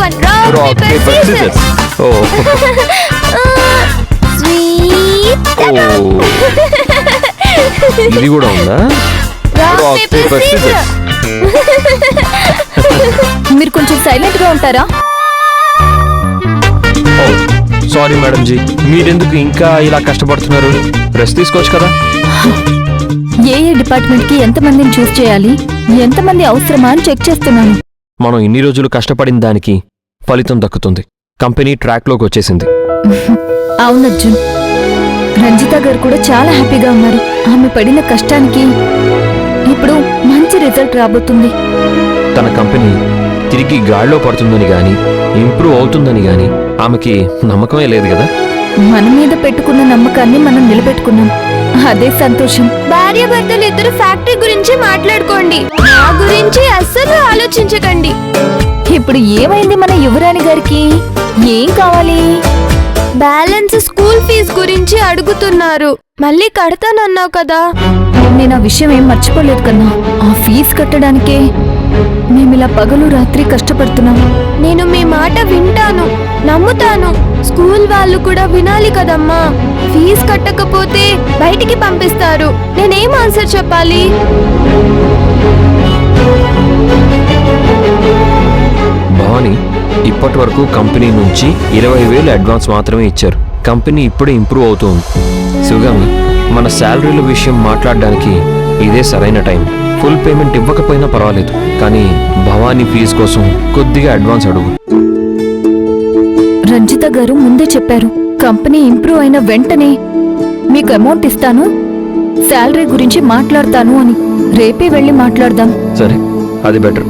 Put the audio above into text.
1 rock paper scissors. ఓ Sweet. ఇది కూడా ఉందా? Rock paper scissors. మీరు కొంచెం సైలెంట్ గా ఉంటారా? సారీ మేడం జీ, మీరెందుకు ఇంకా ఇలా కష్టపడుతున్నారు? రెస్ట్ తీసుకోవచ్చు కదా. ఏ డిపార్ట్మెంట్ కి ఎంతమందిని చూస్ చేయాలి, ఎంతమంది అవసరమా అని చెక్ చేస్తున్నాను. మనం ఇన్ని రోజులు కష్టపడిన దానికి ఫలితం దక్కుతుంది. కంపెనీ ట్రాక్ లోకి వచ్చేసింది. అవును అర్జున్, రంజిత గారు కూడా చాలా హ్యాపీగా ఉన్నారు. ఆమె పడిన కష్టానికి ఇప్పుడు మంచి రిజల్ట్ రాబోతుంది. తన కంపెనీ తిరిగి గాడిలో పడుతుందని గాని ఇంప్రూవ్ అవుతుందని గాని ఆమెకి నమ్మకమే లేదు కదా. మన మీద పెట్టుకున్న నమ్మకాన్ని మనం నిలబెట్టుకున్నాం, అదే సంతోషం. భార్య భర్తలు ఇద్దరు ఫ్యాక్టరీ గురించి మాట్లాడుకోండి, నా గురించి అస్సలు ఆలోచించకండి. ఇప్పుడు ఏమైంది మన యువరాణి గారికి? ఏం కావాలి? బ్యాలెన్స్ స్కూల్ ఫీజు గురించి అడుగుతున్నారు. మళ్ళీ కడతానన్నావు కదా. నేను ఆ విషయం ఏం మర్చిపోలేదు కన్నా. ఆ ఫీజు కట్టడానికే మేమిలా పగలు రాత్రి కష్టపడుతున్నాం. నేను మీ మాట వింటాను, నమ్ముతాను. స్కూల్ వాళ్ళు కూడా వినాలి కదమ్మా. ఫీజు కట్టకపోతే బయటికి పంపిస్తారు. నేనేం ఆన్సర్ చెప్పాలి? భవాని, ఇప్పటి వరకు కంపెనీ నుంచి 20,000 అడ్వాన్స్ మాత్రమే ఇచ్చారు. కంపెనీ ఇప్పుడే ఇంప్రూవ్ అవుతుంది. శివగామి, మన శాలరీల విషయం మాట్లాడడానికి ఇదే సరైన టైం. ఫుల్ పేమెంట్ ఇవ్వకపోయినా పర్వాలేదు, కానీ భవానీ ఫీజు కోసం కొద్దిగా అడ్వాన్స్ అడుగు. రంజిత గారు ముందే చెప్పారు, కంపెనీ ఇంప్రూవ్ అయిన వెంటనే మీకు అమౌంట్ ఇస్తాను, శాలరీ గురించి మాట్లాడతాను అని. రేపే వెళ్ళి మాట్లాడదాం. సరే, అది బెటర్.